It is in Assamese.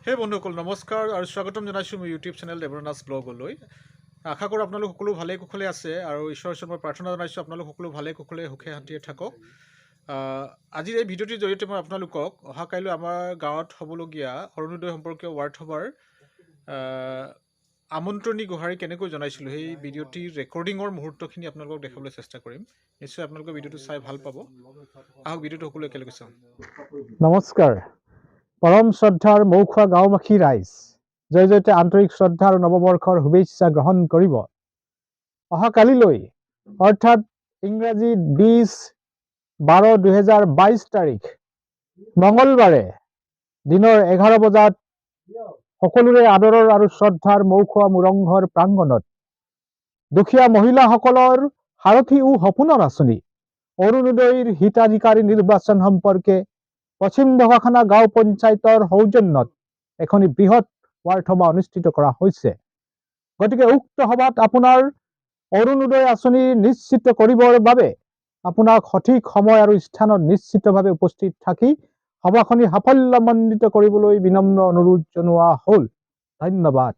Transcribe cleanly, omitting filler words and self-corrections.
হে বন্ধুসকল নমস্কাৰ আৰু স্বাগতম জনাইছোঁ মোৰ ইউটিউব চেনেল DeboRana svlogsলৈ। আশা কৰোঁ আপোনালোক সকলো ভালে কুশলে আছে আৰু ঈশ্বৰৰ ওচৰত মই প্ৰাৰ্থনা জনাইছোঁ আপোনালোক সকলো ভালে কুশলে সুখে শান্তিৰে থাকক। আজিৰ এই ভিডিঅ'টিৰ জৰিয়তে মই আপোনালোকক অহাকাইলৈ আমাৰ গাঁৱত হ'বলগীয়া অৰুণোদয় সম্পৰ্কীয় ৱাৰ্ড সভাৰ আমন্ত্ৰণী গুহাৰি কেনেকৈ জনাইছিলোঁ সেই ভিডিঅ'টিৰ ৰেকৰ্ডিঙৰ মুহূৰ্তখিনি আপোনালোকক দেখাবলৈ চেষ্টা কৰিম। নিশ্চয় আপোনালোকে ভিডিঅ'টো চাই ভাল পাব। আহক ভিডিঅ'টো সকলো একেলগে চাওঁ। নমস্কাৰ। পৰম শ্ৰদ্ধাৰ মৌখোৱা গাঁওবাসী ৰাইজ, জয়তে আন্তৰিক শ্ৰদ্ধা আৰু নৱবৰ্ষৰ শুভেচ্ছা গ্ৰহণ কৰিব। অহাকালিলৈ অৰ্থাৎ ইংৰাজী 20/12/2022 তাৰিখ মঙলবাৰে দিনৰ 11 বজাত সকলোৰে আদৰৰ আৰু শ্ৰদ্ধাৰ মৌখোৱা মুৰংঘৰ প্ৰাংগণত দুখীয়া মহিলাসকলৰ সাৰথী ও সপোনৰ আঁচনি অৰুণোদয়ৰ হিতাধিকাৰী নিৰ্বাচন সম্পৰ্কে পশ্চিম ঢকুৱাখানা গাঁও পঞ্চায়তৰ সৌজন্যত এখন বৃহৎ ৱাৰ্ড সভা অনুষ্ঠিত কৰা হৈছে। গতিকে উক্ত সভাত আপোনাৰ অৰুণোদয় আঁচনি নিশ্চিত কৰিবৰ বাবে আপোনাক সঠিক সময় আৰু স্থানত নিশ্চিতভাৱে উপস্থিত থাকি সভাখনি সাফল্যমণ্ডিত কৰিবলৈ বিনম্ৰ অনুৰোধ জনোৱা হ'ল। ধন্যবাদ।